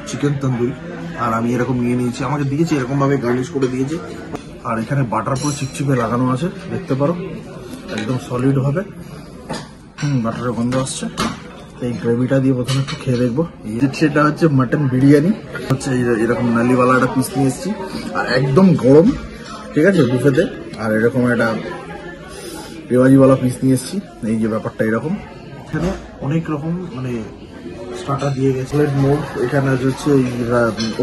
Chicken tandoori. আর আমি এরকম নিয়ে নিয়েছি, আমাকে দিয়েছে এরকম ভাবে গার্নিশ করে দিয়েছে। আর এখানে বাটার পুরো চিপচিপে লাগানো আছে, দেখতে পারো একদম সলিড ভাবে। বাটারের গন্ধ আসছে। এই গ্রেভিটা দিয়ে প্রথমে একটু খেয়ে দেখবো। সেটা হচ্ছে মাটন বিরিয়ানি, হচ্ছে এরকম নালিওয়ালা একটা পিস নিয়ে এসেছি, আর একদম গরম, ঠিক আছে, বুফেতে। আর এরকম একটা রেওয়াজিওয়ালা পিস নিয়ে এসেছি। এই যে ব্যাপারটা এরকম, এখানে অনেক রকম মানে স্টার্টার দিয়ে গেছে। মোড এখানে হচ্ছে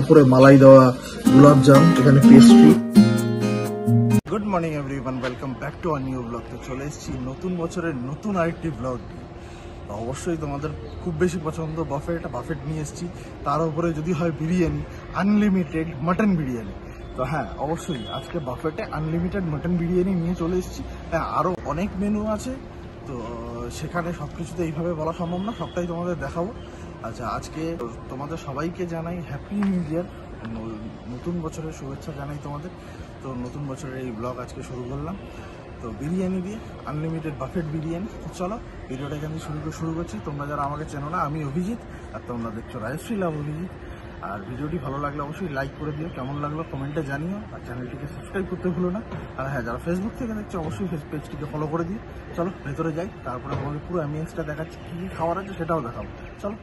উপরে মালাই দেওয়া গোলাপজাম, এখানে pastry. Good morning everyone, welcome back to our new blog. তো চলে এসেছি নতুন বছরের নতুন আরেকটি ব্লগ। অবশ্যই তোমাদের খুব বেশি পছন্দ বাফেট নিয়ে এসেছি, তার উপরে যদি হয় বিরিয়ানি, আনলিমিটেড মাটন বিরিয়ানি। তো হ্যাঁ, অবশ্যই আজকে বাফেটে আনলিমিটেড মাটন বিরিয়ানি নিয়ে চলে এসেছি। হ্যাঁ, আরও অনেক মেনু আছে, তো সেখানে সব কিছুতে এইভাবে বলা সম্ভব না, সবটাই তোমাদের দেখাবো। আচ্ছা, আজকে তোমাদের সবাইকে জানাই হ্যাপি নিউ ইয়ার, নতুন বছরের শুভেচ্ছা জানাই তোমাদের। তো নতুন বছরের এই ব্লগ আজকে শুরু করলাম তো বিরিয়ানি দিয়ে, আনলিমিটেড বাফেট বিরিয়ানি। চলো ভিডিওটা এখানে শুরু করছি। তোমরা যারা আমাকে চেনো না, আমি অভিজিৎ, আর তোমরা দেখছো রাজশ্রী লাভ অভিজিৎ। আর ভিডিওটি ভালো লাগলে অবশ্যই লাইক করে দিও, কেমন লাগলো কমেন্টে জানিও, আর চ্যানেলটিকে সাবস্ক্রাইব করতে ভুলো না। আর হ্যাঁ, যারা ফেসবুক থেকে দেখছো অবশ্যই পেজটিকে ফলো করে দিও। চলো ভেতরে যাই, তারপরে তোমাদের পুরো অ্যাম্বিয়েন্সটা দেখাচ্ছি, কী কী খাবার আছে সেটাও দেখাবো। চলো।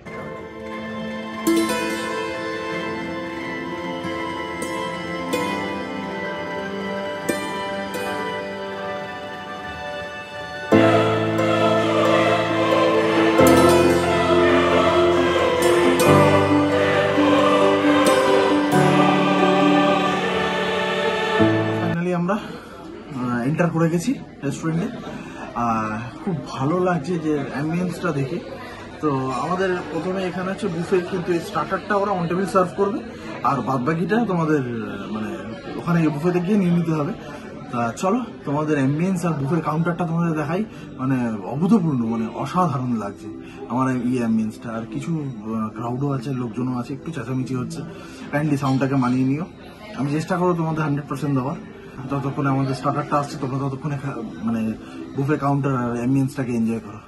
আমরা এন্টার করে গেছি রেস্টুরেন্টে, খুব ভালো লাগছে যে অ্যাম্বিয়েন্সটা দেখে। তো আমাদের প্রথমে এখানে হচ্ছে বুফে, কিন্তু এই স্টার্টারটা ওরা অন টেবিল সার্ভ করবে, আর বাদবাকিটা তোমাদের মানে ওখানে বুফেতে গিয়ে নিয়ে নিতে হবে। তা চলো তোমাদের অ্যাম্বিয়েন্স আর বুফের কাউন্টারটা তোমাদের দেখাই। মানে অভূতপূর্ণ, মানে অসাধারণ লাগছে আমার এই অ্যাম্বিয়েন্সটা। আর কিছু ক্রাউডও আছে, লোকজনও আছে, একটু চেঁচামেচি হচ্ছে, কাইন্ডলি সাউন্ডটাকে মানিয়ে নিও। আমি চেষ্টা করবো তোমাদের 100% দেওয়ার। যতক্ষণে আমাদের স্টার্টারটা আসছে তোমরা ততক্ষণে মানে বুফে কাউন্টার আর অ্যাম্বিয়েন্সটাকে এনজয় করো।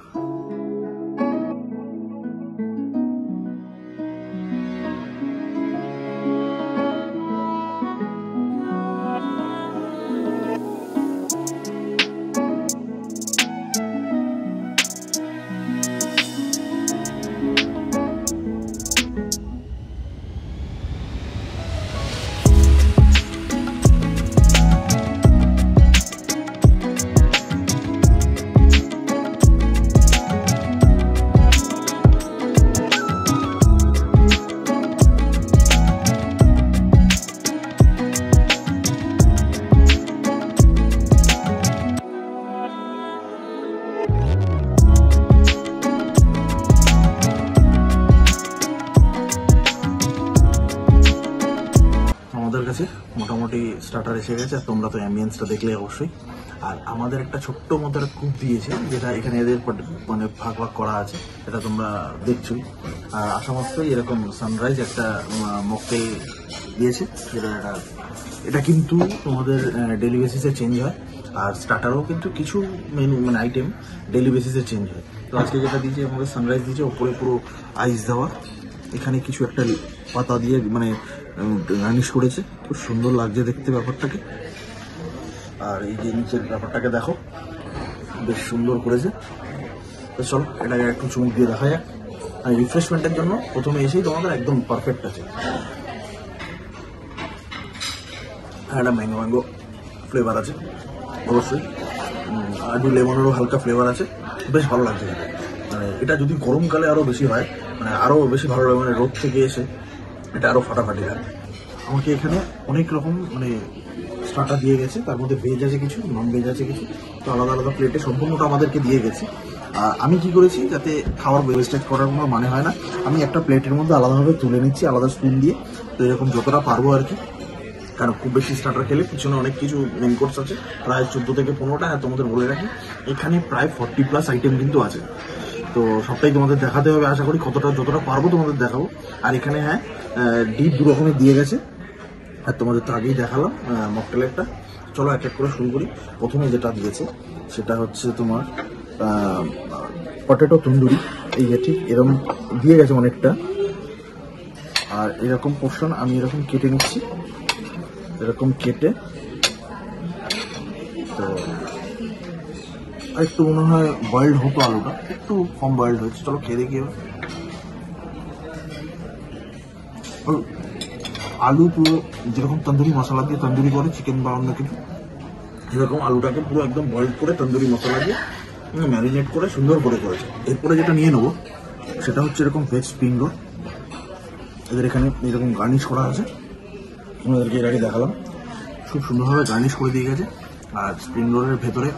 মোটামুটি স্টার্টার এসে গেছে, আর তোমরা তো অ্যাম্বিয়েন্সটা দেখলে অবশ্যই। আর আমাদের একটা ছোট্ট মতো একটা কুপ দিয়েছে, যেটা এখানে এদের মানে ভাগ করা আছে, এটা তোমরা দেখছোই। আর আসামাত্রই এরকম সানরাইজ একটা মকটেল দিয়েছে, যেটা এটা কিন্তু তোমাদের ডেলি বেসিসে চেঞ্জ হয়। আর স্টার্টারও কিন্তু কিছু মেনু মানে আইটেম ডেলি বেসিসে চেঞ্জ হয়। তো আজকে যেটা দিয়েছে আমাদের সানরাইজ দিয়েছে, ওপরে পুরো আইস দেওয়া, এখানে কিছু একটা পাতা দিয়ে মানে গার্নিশ করেছে, খুব সুন্দর লাগছে দেখতে ব্যাপারটাকে। আর এই যে নিচের ব্যাপারটাকে দেখো, বেশ সুন্দর করেছে। তো চলো এটাকে একটু চুমুক দিয়ে দেখা যাক। আর রিফ্রেশমেন্টের জন্য প্রথমে এসেই তোমাদের একদম পারফেক্ট আছে, একটা ম্যাঙ্গো ফ্লেভার আছে অবশ্যই, আর একটু লেমনেরও হালকা ফ্লেভার আছে, বেশ ভালো লাগছে এটা। মানে এটা যদি গরমকালে আরও বেশি হয়, মানে আরও বেশি ভালো লাগে, মানে রোদ থেকে এসে এটা আরও ফাটাফাটি লাগে। আমাকে এখানে অনেক রকম মানে স্টার্টার দিয়ে গেছে, তার মধ্যে ভেজ আছে কিছু, নন ভেজ আছে কিছু, তো আলাদা আলাদা প্লেটে সম্পূর্ণটা আমাদেরকে দিয়ে গেছে। আমি কি করেছি, যাতে খাবার ওয়েস্টেজ করার কোনো মানে হয় না, আমি একটা প্লেটের মধ্যে আলাদাভাবে তুলে নিচ্ছি আলাদা স্পুন দিয়ে। তো এরকম যতটা পারবো আর কি, কারণ খুব বেশি স্টার্টার খেলে পিছনে অনেক কিছু মেন কোর্স আছে, প্রায় 14 থেকে 15টা। হ্যাঁ, তোমাদের বলে রাখি এখানে প্রায় 40+ আইটেম কিন্তু আছে। তো সবটাই তোমাদের দেখাতে হবে, আশা করি যতটা পারবো তোমাদের দেখাবো। আর এখানে হ্যাঁ, ডিপ 2 রকমের দিয়ে গেছে, আর তোমাদের তো আগেই দেখালাম মকটেলেরটা। চলো এক এক করে শুরু করি। প্রথমে যেটা দিয়েছে সেটা হচ্ছে তোমার পটেটো তন্দুরি, এই যে ঠিক এরকম দিয়ে গেছে অনেকটা। আর এরকম পোর্শন আমি এরকম কেটে নিচ্ছি, এরকম কেটে। তো আর একটু মনে হয় বয়েলড হতো, আলুটা একটু কম বয়েলড হয়েছে। চলো খেয়ে দেখি এবার। আলু পুরো যেরকম তন্দুরি মশলা দিয়ে তন্দুরি করে চিকেন বা অন্য কিছু, এরকম আলুটাকে পুরো একদম বয়েলড করে তন্দুরি মশলা দিয়ে ম্যারিনেট করে সুন্দর করে করেছে। এরপরে যেটা নিয়ে নেবো সেটা হচ্ছে এরকম ভেজ স্প্রিং রোল। এদের এখানে এরকম গার্নিশ করা আছে, আমাদেরকে এর আগে দেখালাম, খুব সুন্দরভাবে গার্নিশ করে দিয়ে গেছে। আর স্প্রিং রোলের ভেতরে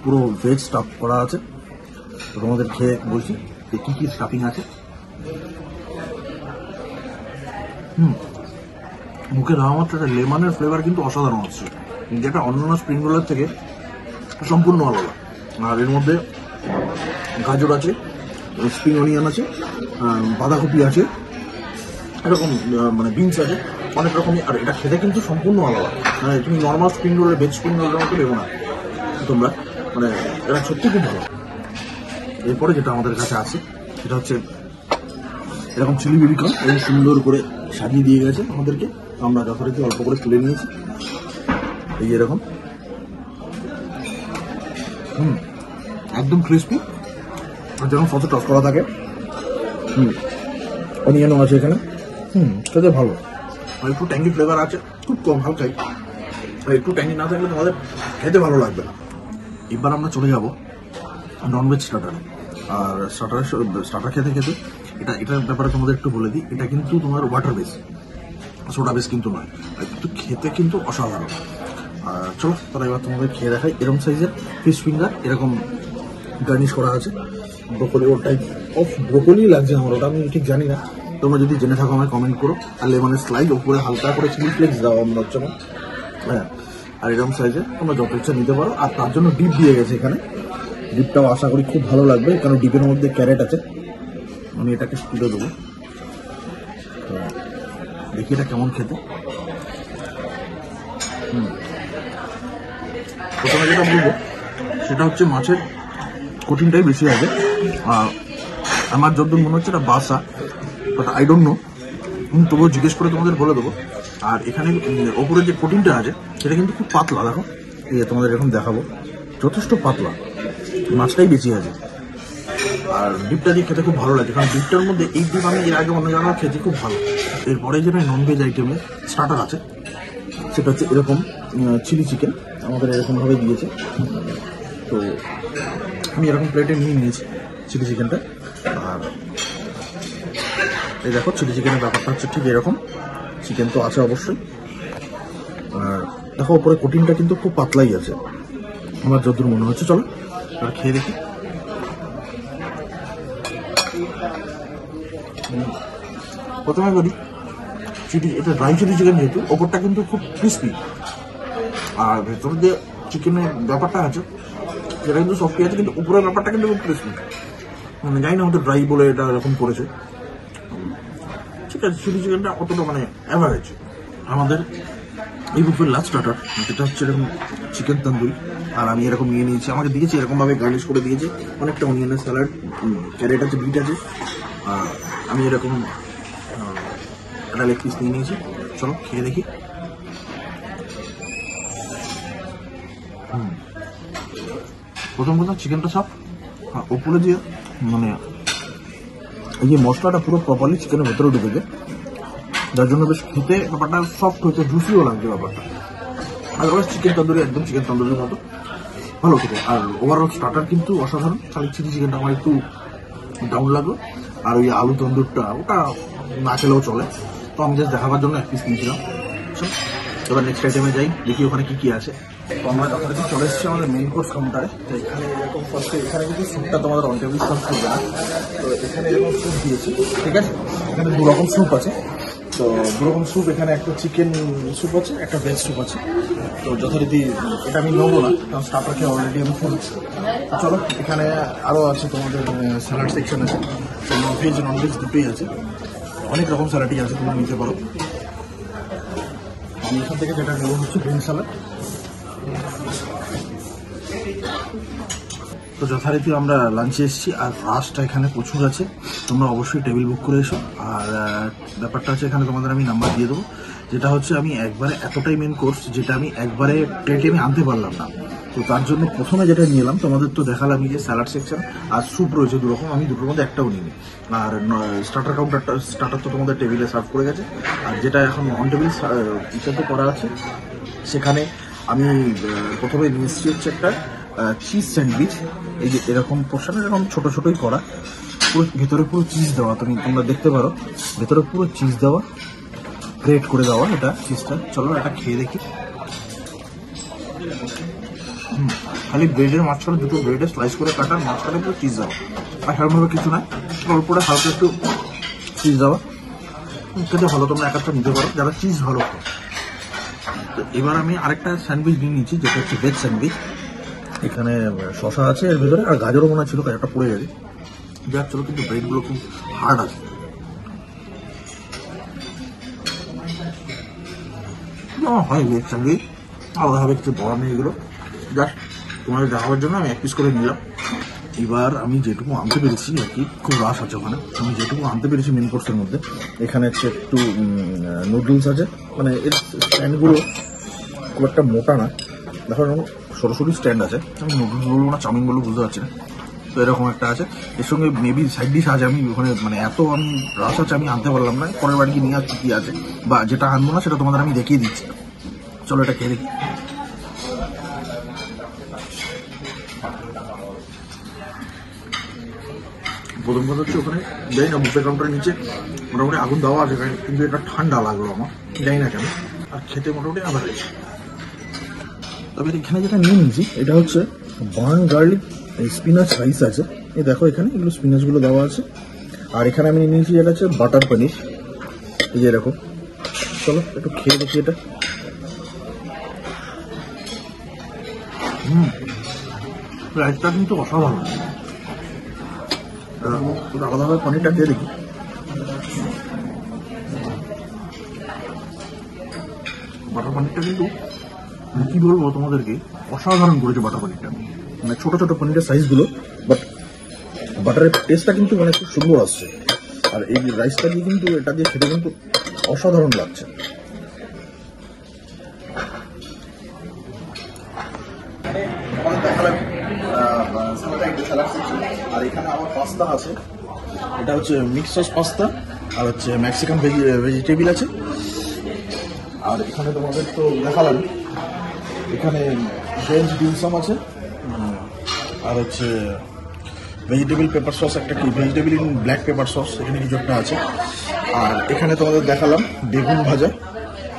পুরো ভেজ স্টাফ করা আছে। তো তোমাদের খেয়ে বলছি যে কী কী স্টাফিং আছে। মুখে দেওয়া মাত্র একটা লেমনের ফ্লেভার কিন্তু অসাধারণ হচ্ছে, যেটা অন্যান্য স্প্রিং রোলের থেকে সম্পূর্ণ আলাদা। আর এর মধ্যে গাজর আছে, স্প্রিং অনিয়ন আছে, বাঁধাকপি আছে, এরকম মানে বিনস আছে, অনেক রকমই। আর এটা খেতে কিন্তু সম্পূর্ণ আলাদা, মানে তুমি নর্মাল স্প্রিং রোলের ভেজ স্প্রিং রোলের মতো দেবো না তোমরা, মানে এটা সত্যি খুব ভালো। এরপরে যেটা আমাদের কাছে আছে সেটা হচ্ছে এরকম চিলি বেবিকর্ন, এবং সুন্দর করে সাজিয়ে দিয়ে গেছে আমাদেরকে। আমরা যথারীতি অল্প করে তুলে নিয়েছি, এই এরকম একদম ক্রিস্পি, আর যেরকম সসে টস করা থাকে। অনিয়নও আছে এখানে, খেতে ভালো। আর একটু ট্যাঙ্গি ফ্লেভার আছে, খুব কম হালকাই। আর একটু ট্যাঙ্গি না থাকলে তোমাদের খেতে ভালো লাগবে না। এবার আমরা চলে যাবো ননভেজ স্টার্টারে। আর স্টার্টার খেতে খেতে এটার ব্যাপারে তোমাদের একটু বলে দিই, এটা কিন্তু তোমার ওয়াটার বেস, সোডা বেস কিন্তু নয়, আর কিন্তু খেতে কিন্তু অসাধারণ। আর চলো তাহলে এবার তোমাদের খেয়ে দেখাই। এরকম সাইজের ফিশ ফিঙ্গার, এরকম গার্নিশ করা আছে broccoli, or type of broccoli লাগছে আমার, ওটা আমি ঠিক জানি না, তোমরা যদি জেনে থাকো আমায় কমেন্ট করো। আর লেমনের স্লাইড ওপরে হালকা করে চিলি ফ্লেক্স দেওয়া মনে হচ্ছে না, হ্যাঁ। আর এরকম সাইজের তোমরা যত ইচ্ছা নিতে পারো। আর তার জন্য ডিপ দিয়ে গেছে এখানে, ডিপটাও আশা করি খুব ভালো লাগবে, কারণ ডিপের মধ্যে ক্যারেট আছে। আমি এটাকে তুলে দেবো, তো দেখি এটা কেমন খেতে। প্রথমে যেটা বলবো সেটা হচ্ছে মাছের কঠিনটাই বেশি আছে। আমার যতদূর মনে হচ্ছে এটা বাসা, বাট আই ডোন্ট নো, তবুও জিজ্ঞেস করে তোমাদের বলে দেবো। আর এখানে ওপরে যে প্রোটিনটা আছে সেটা কিন্তু খুব পাতলা, দেখো এই তোমাদের এরকম দেখাবো, যথেষ্ট পাতলা, মাছটাই বেশি আছে। আর ডিপটা দিয়ে খেতে খুব ভালো লাগে, কারণ ডিপটার মধ্যে এই ডিপ আমি এর আগে অন্য জায়গায় খেতে খুব ভালো। এরপরে যেটা ননভেজ আইটেমের স্টার্টার আছে সেটা হচ্ছে এরকম চিলি চিকেন, আমাদের এরকমভাবে দিয়েছে। তো আমি এরকম প্লেটে নিয়ে নিয়েছি চিলি চিকেনটা। আর এই দেখো চিলি চিকেনের ব্যাপারটা হচ্ছে ঠিক এরকম, চিকেন তো আছে অবশ্যই। আর দেখো ওপরে কোটিনটা কিন্তু খুব পাতলাই আছে আমার যতদূর মনে হচ্ছে। চলো আর খেয়ে দেখি। প্রথমে বলি এটা ড্রাই চিলি চিকেন, যেহেতু ওপরটা কিন্তু খুব ক্রিস্পি, আর ভেতর দিয়ে চিকেনের ব্যাপারটা আছে সেটা কিন্তু সফটি আছে, কিন্তু উপরের ব্যাপারটা কিন্তু খুব ক্রিস্পি। মানে জানি না হয়তো ড্রাই বলে এটা এরকম করেছে, ঠিক আছে। চিলি চিকেনটা অতটা মানে অ্যাভারেজ। আমাদের এই বুফের লাস্ট স্টার্টার যেটা হচ্ছে এরকম চিকেন তন্দুরি, আর আমি এরকম নিয়ে নিয়েছি, আমাকে দিয়েছি এরকমভাবে গার্নিশ করে দিয়েছে, অনেকটা অনিয়নের স্যালাড, ক্যারেট আছে, বিট আছে। আর আমি এরকম একটা লেগ পিস নিয়ে নিয়েছি, চলো খেয়ে দেখি। প্রথম কথা চিকেনটা সব উপরে দিয়ে মানে এই যে মশলাটা পুরো প্রপারলি চিকেনের ভেতরে ঢুকেছে, যার জন্য বেশ খেতে ব্যাপারটা সফট হয়েছে, জুসিও লাগছে ব্যাপারটা। আদারওয়াইজ চিকেন তন্দুরি একদম চিকেন তন্দুরির মতো ভালো খেতে। আর ওভারঅল স্টার্টার কিন্তু অসাধারণ, খালি চিলি চিকেনটা আমার একটু ডাউন লাগলো। আর ওই আলু তন্দুরটা ওটা না খেলেও চলে, তো আমি জাস্ট দেখাবার জন্য এক পিস নিয়েছিলাম। এবার নেক্সট আইটেমে যাই, দেখি ওখানে কি কি আছে। তো আমরা যথারীতি চলে এসেছি আমাদের মেইন কোর্স কাউন্টারে। তো এখানে এরকম ফার্স্টে এখানে কিন্তু স্যুপটা তোমাদের অন টেবিল সার্ভ করবে না, তো এখানে এরকম স্যুপ দিয়েছি, ঠিক আছে। এখানে দু রকম স্যুপ আছে, তো দু রকম স্যুপ, এখানে একটা চিকেন স্যুপ আছে, একটা ভেজ স্যুপ আছে। তো যথারীতি এটা আমি নেবো না, কারণ স্টার্টার খেয়ে অলরেডি আমি ফুল। চলো এখানে আরও আছে তোমাদের স্যালাড সেকশন আছে, তো ভেজ ননভেজ দুটোই আছে, অনেক রকম স্যালাডই আছে, তুমি নিতে পারো। আমি এখান থেকে যেটা নেবো হচ্ছে গ্রিন স্যালাড। তো যথারীতি আমরা লাঞ্চে এসেছি, আর রাশটা এখানে প্রচুর আছে। তোমরা অবশ্যই টেবিল বুক করে এসো। আর ব্যাপারটা হচ্ছে এখানে তোমাদের আমি নাম্বার দিয়ে দেবো, যেটা হচ্ছে আমি একবারে এতটাই মেন কোর্স যেটা আমি একবারে প্লেটে আমি আনতে পারলাম না। তো তার জন্য প্রথমে যেটা নিয়ে এলাম তোমাদের তো দেখালাম যে স্যালাড সেকশন আর স্যুপ রয়েছে দুরকম, আমি দুটোর মধ্যে একটাও নিইনি। আর স্টার্টার তো তোমাদের টেবিলে সার্ভ করে গেছে। আর যেটা এখন অন টেবিল হিসাবে করা আছে সেখানে আমি প্রথমে নিয়ে এসেছি হচ্ছে একটা চিজ স্যান্ডউইচ। এই যে এরকম পোর্শন এরকম ছোট ছোটই করা, পুরো ভেতরে পুরো চিজ দেওয়া, তোমরা দেখতে পারো ভেতরে পুরো চিজ দেওয়া, গ্রেট করে দেওয়া এটা চিজটা। চলো এটা খেয়ে দেখি। খালি ব্রেডের মাঝখানে দুটো ব্রেডে স্লাইস করে কাটা, মাঝখানে পুরো চিজ দেওয়া, আর সেরকমভাবে কিছু নয়, অল্পটা হালকা একটু চিজ দেওয়া। খেতে ভালো, তোমরা এক একটা নিতে পারো যারা চিজ ভালো খাও। তো এবার আমি আরেকটা স্যান্ডউইচ নিয়ে নিচ্ছি, যেটা হচ্ছে ভেজ স্যান্ডউইচ। এখানে শসা আছে এর ভিতরে, আর গাজরও মনে ছিল, গাজরটা পড়ে গেছে। যাক চলো, কিন্তু ব্রেডগুলো খুব হার্ড আছে। হয় ভেজ স্যান্ডউইচ, আলাদাভাবে কিছু বড় নেই এগুলো, জাস্ট তোমাদের দেখাবার জন্য আমি এক পিস করে নিলাম। এবার আমি যেটুকু আনতে পেরেছি আর কি, খুব রাশ আছে ওখানে, আমি যেটুকু আনতে পেরেছি মেন কোর্সের মধ্যে, এখানে হচ্ছে একটু নুডলস আছে, মানে এর স্ট্যান্ডগুলো খুব একটা মোটা না, দেখো এরকম সরাসরি স্ট্যান্ড আছে। আমি নুডলস বলবো না, চাউমিন বলবো বুঝতে পারছি না। তো এরকম একটা আছে, এর সঙ্গে মেবি সাইড ডিশ আছে। আমি ওখানে মানে এত আমি রাশ আছে আমি আনতে পারলাম না, পরের বাড়ি নিয়ে আসছি কি আছে, বা যেটা আনবো না সেটা তোমাদের আমি দেখিয়ে দিচ্ছি। চলো এটা খেয়ে দেখি। প্রথম কথা হচ্ছে ওখানে জানি না বুফে কাউন্টারের নিচে মোটামুটি আগুন দেওয়া আছে, কিন্তু এটা ঠান্ডা লাগলো আমার, জানি না কেন। আর খেতে মোটামুটি অ্যাভারেজ। তবে এখানে যেটা নিয়ে নিয়েছি এটা হচ্ছে বার্ন গার্লিক স্পিনাচ রাইস আছে। এই দেখো এখানে এগুলো স্পিনাচগুলো দেওয়া আছে। আর এখানে আমি নিয়ে নিয়েছি যেটা হচ্ছে বাটার পনির, এই যে এরকম। চলো একটু খেয়ে দেখি এটা। রাইসটা কিন্তু অসাধারণ। আলাদাভাবে পনিরটা খেয়ে দেখি। বাটার পনিরটা কিন্তু কি বলবো তোমাদেরকে, অসাধারণ করেছে বাটার পনিরটা। মানে ছোট ছোট পনিরের সাইজগুলো, বাট বাটারের টেস্টটা কিন্তু মানে খুব সুন্দর আসছে। আর এই রাইসটা দিয়ে কিন্তু এটা দিয়ে খেতে কিন্তু অসাধারণ লাগছে। আর এখানে আমার পাস্তা আছে, এটা হচ্ছে মিক্স সস পাস্তা, আর হচ্ছে মেক্সিকান ভেজিটেবিল আছে। আর এখানে তোমাদের তো দেখালাম, এখানে ভেজ ডিমসাম আছে, আর হচ্ছে ভেজিটেবিল পেপার সস, একটা কি vegetable in black pepper sauce এখানে কিছু একটা আছে। আর এখানে তোমাদের দেখালাম বেগুন ভাজা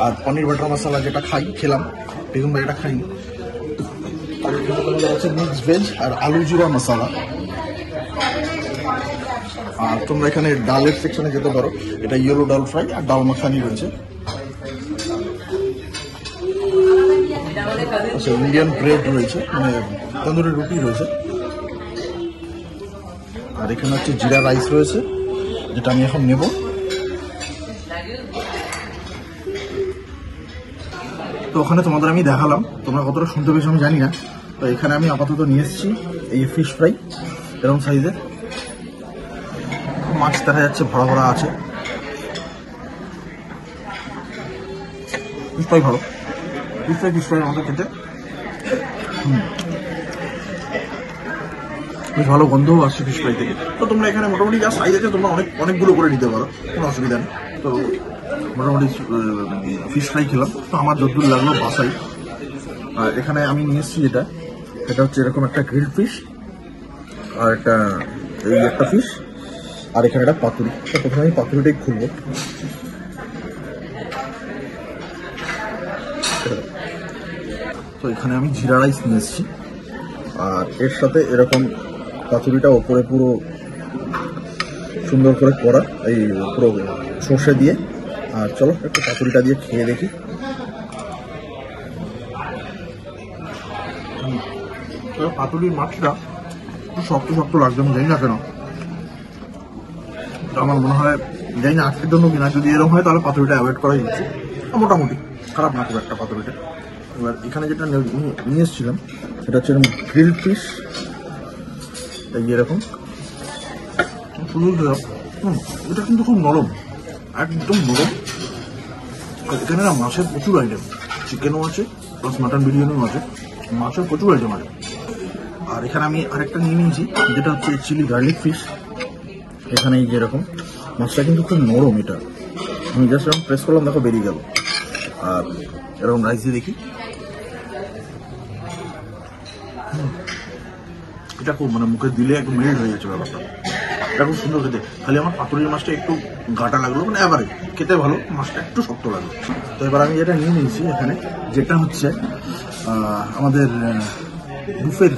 আর পনির বাটার মশলা, যেটা খেলাম, বেগুন ভাজাটা খাই। আর এখানে তোমাদের আছে মিক্স ভেজ আর আলু জিরা মশলা। আর তোমরা এখানে ডালের সেকশনে যেতে পারো, এটা ইয়েলো ডাল ফ্রাই আর ডাল মাখানি রয়েছে। আচ্ছা, ইন্ডিয়ান ব্রেড রয়েছে, মানে তন্দুরি রুটি রয়েছে। আর এখানে হচ্ছে জিরা রাইস রয়েছে, যেটা আমি এখন নেব। তো ওখানে তোমাদের আমি দেখালাম, তোমরা কতটা শুনতে পেয়েছো আমি জানি না। তো এখানে আমি আপাতত নিয়ে এসেছি এই ফিশ ফ্রাই, এরকম সাইজের মাছ দেখা যাচ্ছে, ভরা ভরা আছে। ফিশ ফ্রাই ভালো, ফিশ ফ্রাই আমাদের খেতে বেশ ভালো গন্ধও আসছে ফিশ ফ্রাই থেকে। তো তোমরা এখানে মোটামুটি যা সাইজ আছে তোমরা অনেকগুলো করে নিতে পারো, কোনো অসুবিধা নেই। তো মোটামুটি ফিশ ফ্রাই খেলাম, তো আমার যতদূর লাগলো বাসাই। আর এখানে আমি নিয়ে এসেছি এটা হচ্ছে এরকম একটা গ্রিল ফিশ, আর একটা এই একটা ফিশ, আর এখানে একটা পাতুরি। তো প্রথমে আমি পাতুরিটাই খুলবো। তো এখানে আমি জিরা রাইস নিয়ে এসেছি, আর এর সাথে এরকম পাতুরিটা ওপরে পুরো সুন্দর করে করা, এই পুরো সর্ষে দিয়ে। আর চলো একটু পাতুরিটা দিয়ে খেয়ে দেখি। পাতুরির মাছটা একটু শক্ত শক্ত লাগছে, আমি জানি না কেন। আমার মনে হয়, জানি না আজকের জন্য কিনা, যদি এরকম হয় তাহলে পাতুরিটা অ্যাভয়েড করাই উচিত। মোটামুটি খারাপ না খুব একটা পাতুরিটা। এবার এখানে যেটা নিয়ে এসেছিলাম সেটা হচ্ছে গ্রিল ফিশ, এই এরকম শুধু এটা কিন্তু খুব নরম, একদম নরম। এখানে না মাছের প্রচুর আইটেম, চিকেনও আছে প্লাস মাটন বিরিয়ানিও আছে, মাছের প্রচুর আইটেম আছে। আর এখানে আমি আরেকটা নিয়ে নিয়েছি যেটা হচ্ছে চিলি গার্লিক ফিশ। এখানে এই যেরকম মাছটা কিন্তু খুব নরম, এটা আমি জাস্ট এরকম প্রেস করলাম, দেখো বেরিয়ে গেল। আর এরকম রাইস দিয়ে দেখি, এটা খুব মানে মুখে দিলে একটু মেল্ট হয়ে যাচ্ছে ব্যাপারটা, এটা খুব সুন্দর খেতে। খালি আমার পাতুরির মাছটা একটু গাটা লাগলো, মানে এবারে খেতে ভালো, মাছটা একটু শক্ত লাগলো। তো এবার আমি যেটা নিয়ে নিয়েছি এখানে, যেটা হচ্ছে আমাদের বুফের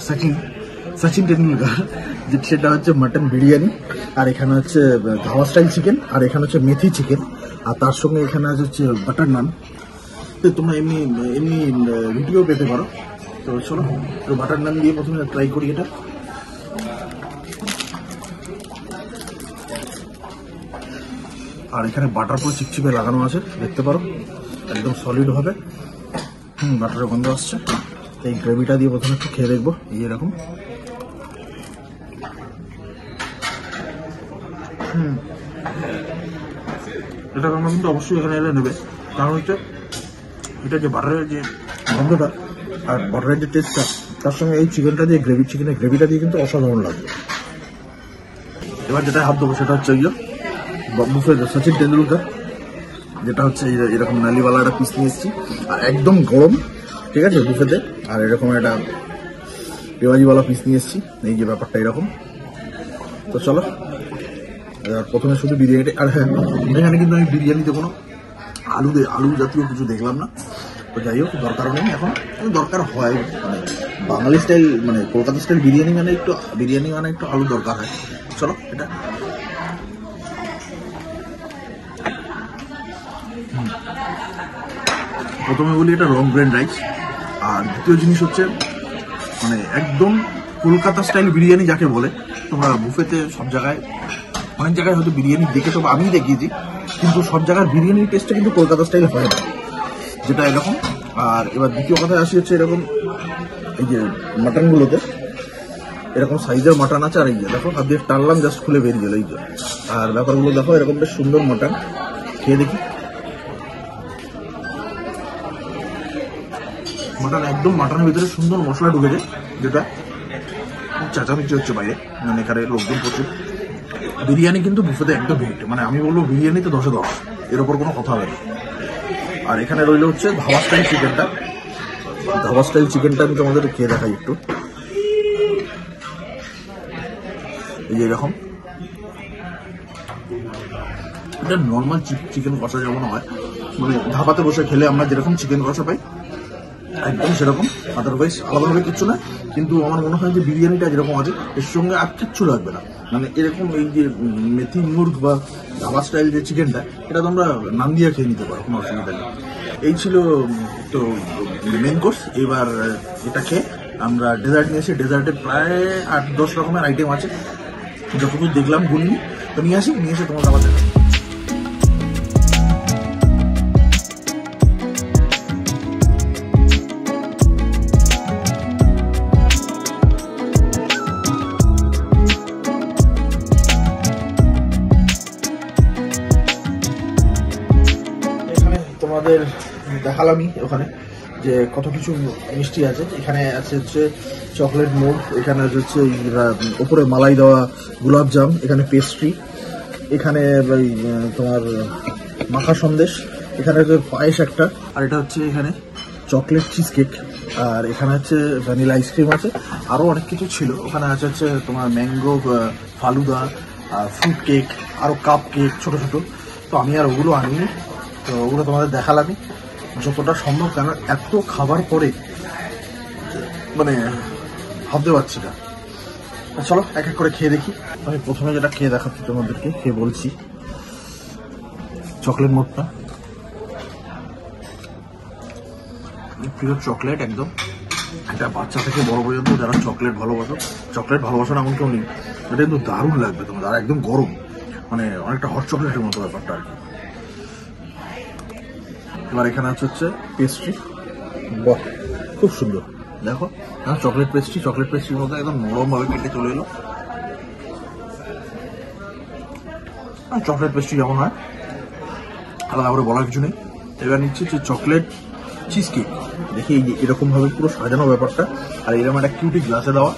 সচিন টেন্ডুলকার, সেটা হচ্ছে মাটন বিরিয়ানি। আর এখানে হচ্ছে ধাবা স্টাইল চিকেন, আর এখানে হচ্ছে মেথি চিকেন, আর তার সঙ্গে এখানে আছে হচ্ছে বাটার নান। তো তোমরা এমনি এমনি রুটিও পেতে পারো। তো চলো তো বাটার নান দিয়ে প্রথমে ট্রাই করি এটা। আর এখানে বাটার পুরো চিপচিপে লাগানো আছে, দেখতে পারো একদম সলিড হবে। বাটারের গন্ধ আসছে। এই গ্রেভিটা দিয়ে প্রথমে একটু খেয়ে দেখবো, এই এরকম। এটা তোমরা কিন্তু অবশ্যই এখানে এলে নেবে, কারণ হচ্ছে এটা যে বাটারের যে গন্ধটা আর বাটারের যে টেস্টটা, তার সঙ্গে এই চিকেনটা দিয়ে চিকেনের গ্রেভিটা দিয়ে কিন্তু অসাধারণ লাগবে। এবার যেটা হাত দেবো সেটা হচ্ছে বুফের সচিন টেন্ডুলকার, যেটা হচ্ছে এরকম নালিওয়ালা একটা পিস নিয়ে এসেছি, আর একদম গরম, ঠিক আছে বুফেতে। আর এরকম একটা পেঁয়াজিওয়ালা পিস নিয়ে এসেছি, এই যে ব্যাপারটা এরকম। তো চলো প্রথমে শুধু বিরিয়ানিটা, আর হ্যাঁ এখানে কিন্তু আমি বিরিয়ানিতে কোনো আলু জাতীয় কিছু দেখলাম না। তো যাই হোক, দরকারও নেই এখন, দরকার হয় মানে বাঙালি স্টাইল মানে কলকাতা স্টাইল বিরিয়ানি মানে একটু আলু দরকার হয়। চলো এটা প্রথমে বলি, এটা রং গ্রেন রাইস। আর দ্বিতীয় জিনিস হচ্ছে মানে একদম কলকাতা স্টাইল বিরিয়ানি যাকে বলে। তোমরা বুফেতে সব জায়গায় অনেক জায়গায় হয়তো বিরিয়ানি দেখেছো বা আমি দেখিয়েছি, কিন্তু সব জায়গার বিরিয়ানির টেস্টটা কিন্তু কলকাতা স্টাইল হয় না, যেটা এরকম। আর এবার দ্বিতীয় কথায় আসি হচ্ছে এরকম, এই যে মাটনগুলোতে এরকম সাইজের মাটন আছে। আর এই যে দেখো হাত দিয়ে টানলাম, জাস্ট খুলে বেরিয়ে গেল, এই যে। আর ব্যাপারগুলো দেখো এরকম বেশ সুন্দর মাটন, খেয়ে দেখি। মাটন একদম মাটনের ভিতরে সুন্দর মশলা ঢুকেছে, যেটা চেঁচামেচি হচ্ছে বাইরে, মানে এখানে লোকজন প্রচুর। বিরিয়ানি কিন্তু বুফেতে একদম হিট, মানে আমি বলবো বিরিয়ানিতে 10-এ 10, এর ওপর কোনো কথা হবে না। আর এখানে রইল হচ্ছে ধাবা স্টাইল চিকেনটা আমি তোমাদের খেয়ে দেখাই একটু। এই যে এরকম, এটা নর্মাল চিকেন কষা যেমন হয়, মানে ধাবাতে বসে খেলে আমরা যেরকম চিকেন কষা পাই একদম সেরকম, আদারওয়াইজ আলাদাভাবে কিচ্ছু না। কিন্তু আমার মনে হয় যে বিরিয়ানিটা যেরকম আছে এর সঙ্গে আর কিচ্ছু লাগবে না, মানে এরকম এই যে মেথি মুর্গ বা ধাবা স্টাইল যে চিকেনটা, এটা তোমরা নাম দিয়ে খেয়ে নিতে পারো, কোনো অসুবিধা নেই। এই ছিল তো মেন কোর্স। এবার এটা খেয়ে আমরা ডেজার্ট নিয়েছি। ডেজার্টে প্রায় 8-10 রকমের আইটেম আছে, যতটুকু দেখলাম গুণনি। তো নিয়ে এসে তোমার আবার দেখা। তোমাদের দেখালামই ওখানে যে কত কিছু মিষ্টি আছে। এখানে আছে হচ্ছে চকলেট মোল্ড, এখানে হচ্ছে উপরে মালাই দেওয়া গোলাপ জাম, এখানে পেস্ট্রি, এখানে তোমার মাখা সন্দেশ, এখানে হচ্ছে পায়েস একটা, আর এটা হচ্ছে এখানে চকলেট চিজ কেক, আর এখানে হচ্ছে ভ্যানিলা আইসক্রিম আছে, আরও অনেক কিছু ছিল। ওখানে আছে হচ্ছে তোমার ম্যাঙ্গো ফালুদা, ফ্রুট কেক, আরও কাপ কেক ছোটো ছোটো। তো আমি আর ওগুলো আনিনি, তো ওগুলো তোমাদের দেখালামই যতটা সম্ভব, কেন এত খাবার পরে মানে ভাবতে পারছি না। চলো এক এক করে খেয়ে দেখি। আমি প্রথমে যেটা খেয়ে দেখাচ্ছি তোমাদেরকে, খেয়ে বলছি। চকলেট মোটটা প্রিয় চকলেট একদম, এটা বাচ্চা থেকে বড় পর্যন্ত যারা চকলেট ভালোবাসো না এমন কেউ নেই, এটা কিন্তু দারুণ লাগবে তোমাদের। আর একদম গরম, মানে অনেকটা হট চকলেটের মতো ব্যাপারটা আর কি। এবার এখানে হচ্ছে পেস্ট্রি, বাহ খুব সুন্দর, দেখো চকলেট পেস্ট্রির মধ্যে একদম নরম ভাবে কেটে চলে এলো। চকলেট পেস্ট্রি যেমন হয়, আলাদা করে বলার কিছু নেই। এবার নিচ্ছি যে চকলেট চিজ কেক। দেখি এই যে এরকম ভাবে পুরো সাজানো ব্যাপারটা, আর এরকম একটা কিউটি গ্লাসে দেওয়া,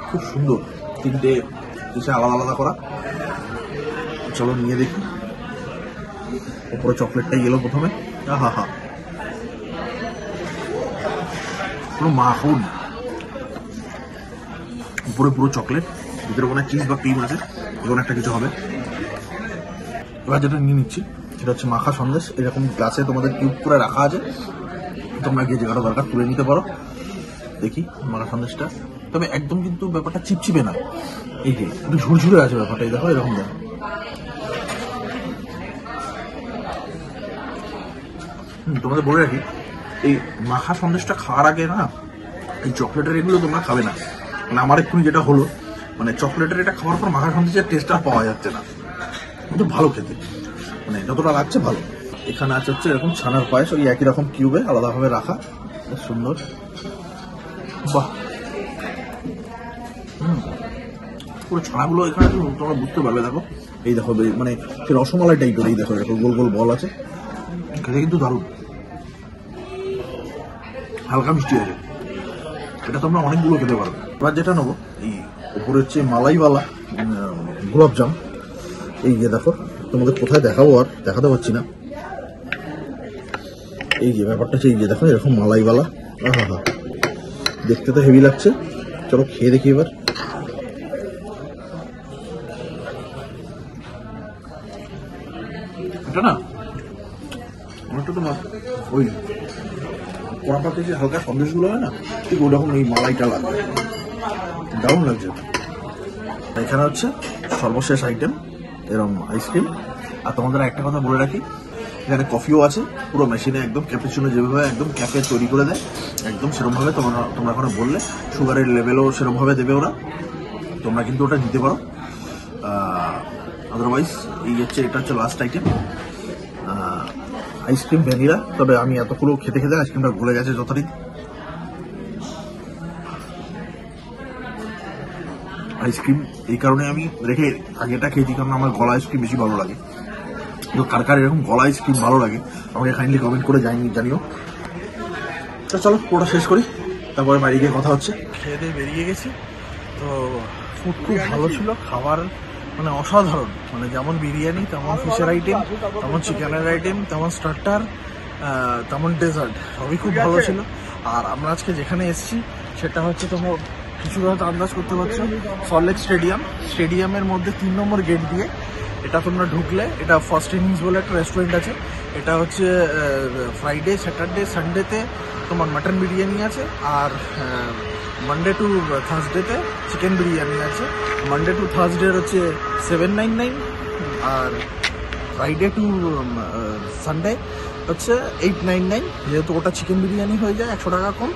খুব সুন্দর, তিনটে ডিশে আলাদা আলাদা করা। চলো নিয়ে দেখি। উপরে চকলেটটাই এলো প্রথমে, হা হা, পুরো মাখন, উপরে পুরো চকলেট, ভিতরে কোনো চিজ বা ক্রিম আছে, এরকম একটা কিছু হবে। এবার যেটা নিয়ে নিচ্ছি সেটা হচ্ছে মাখা সন্দেশ। এরকম গ্লাসে তোমাদের কিউব করে রাখা আছে, তোমরা গিয়ে যেটা দরকার তুলে নিতে পারো। দেখি মাখা সন্দেশটা, তবে একদম কিন্তু ব্যাপারটা চিপচিপে না, এই যে একটু ঝুরঝুরে আছে ব্যাপারটা, এই দেখো এরকম দেখো। তোমাদের বলে রাখি, এই মাখা সন্দেশটা খাওয়ার আগে না এই চকলেটের এগুলো তোমরা খাবে না। মানে আমার এক্ষুনি যেটা হলো, মানে চকলেটের এটা খাওয়ার পর মাখা সন্দেশের টেস্টটা পাওয়া যাচ্ছে না, কিন্তু ভালো খেতে, মানে যতটা লাগছে ভালো। এখানে আছে হচ্ছে এরকম ছানার পায়েস, ওই একই রকম কিউবে আলাদাভাবে রাখা, বেশ সুন্দর। বাহ, পুরো ছানাগুলো এখানে তোমরা বুঝতে পারবে। দেখো এই দেখো, মানে রসমালাই টাইপের, এই দেখো দেখো গোল গোল বল আছে, খেতে কিন্তু দারুণ, হালকা মিষ্টি আছে। এটা তোমরা অনেকগুলো খেতে পারবে। এবার যেটা নেবো, এই উপরে হচ্ছে মালাইওয়ালা গোলাপজাম। এই যে দেখো, তোমাদের কোথায় দেখাবো আর দেখাতে পারছি না। এই যে ব্যাপারটা হচ্ছে, এই যে দেখো এরকম মালাইওয়ালা, হা হা, দেখতে তো হেভি লাগছে। চলো খেয়ে দেখি এবার। এটা না অনেকটা তোমার ওই কড়াপাতে যে হালকা সন্দেশগুলো হয় না, ঠিক ওরকম এই মালাইটা লাগবে, দারুণ লাগছে। এখানে হচ্ছে সর্বশেষ আইটেম এরকম আইসক্রিম। আর তোমাদের একটা কথা বলে রাখি, এখানে কফিও আছে, পুরো মেশিনে একদম ক্যাপুচিনো যেভাবে একদম ক্যাফে তৈরি করে দেয়, একদম সেরকমভাবে তোমরা এখন বললে সুগারের লেভেলও সেরকমভাবে দেবে ওরা, তোমরা কিন্তু ওটা নিতে পারো। আদারওয়াইজ এই হচ্ছে, এটা হচ্ছে লাস্ট আইটেম, আইসক্রিম ভ্যানিলা। তবে আমি এতগুলো খেতে খেতে আইসক্রিমটা গলে গেছে যথারীতি। আইসক্রিম এই কারণে আমি রেখে আগেটা খেয়েছি, কারণ আমার গলা আইসক্রিম বেশি ভালো লাগে। তো কার কার এরকম গলা আইসক্রিম ভালো লাগে আমাকে কাইন্ডলি কমেন্ট করে জানিও। তো চলো পুরোটা শেষ করি, তারপরে বাইরে গিয়ে কথা হচ্ছে। খেয়ে দিয়ে বেরিয়ে গেছি, তো ফুড খুব ভালো ছিল, খাবার মানে অসাধারণ, মানে যেমন বিরিয়ানি তেমন ফিশের আইটেম, তেমন চিকেনের আইটেম, তেমন স্টার্টার, তেমন ডেজার্ট, সবই খুব ভালো ছিল। আর আমরা আজকে যেখানে এসেছি সেটা হচ্ছে, তোমার কিছুটা হয়তো আন্দাজ করতে পারছো, সল্টলেক স্টেডিয়ামের মধ্যে 3 নম্বর গেট দিয়ে এটা তোমরা ঢুকলে, এটা ফার্স্ট ইনিংস বলে একটা রেস্টুরেন্ট আছে। এটা হচ্ছে ফ্রাইডে, স্যাটারডে, সানডেতে তোমার মাটন বিরিয়ানি আছে, আর মানডে টু থার্সডেতে চিকেন বিরিয়ানি আছে। মানডে টু থার্সডে হচ্ছে 799, আর ফ্রাইডে টু সানডে হচ্ছে 899। যেহেতু ওটা চিকেন বিরিয়ানি হয়ে যায় 100 টাকা কম,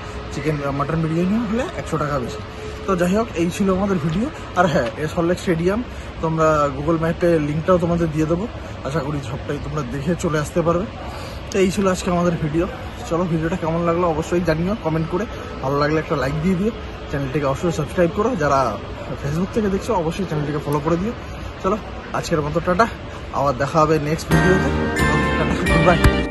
মাটন বিরিয়ানি হলে 100 টাকা বেশি। তো যাই হোক, এই ছিল আমাদের ভিডিও। আর হ্যাঁ, সল্টলেক স্টেডিয়াম তোমরা গুগল ম্যাপে লিঙ্কটাও তোমাদের দিয়ে দেবো, আশা করি সবটাই তোমরা দেখে চলে আসতে পারবে। তো এই ছিল আজকে আমাদের ভিডিও। চলো, ভিডিওটা কেমন লাগলো অবশ্যই জানিও কমেন্ট করে, ভালো লাগলে একটা লাইক দিয়ে দিও, চ্যানেলটিকে অবশ্যই সাবস্ক্রাইব করো, যারা ফেসবুক থেকে দেখছো অবশ্যই চ্যানেলটিকে ফলো করে দিও। চলো আজকের মতো টাটা, আবার দেখা হবে নেক্সট ভিডিওতে। Tata, by.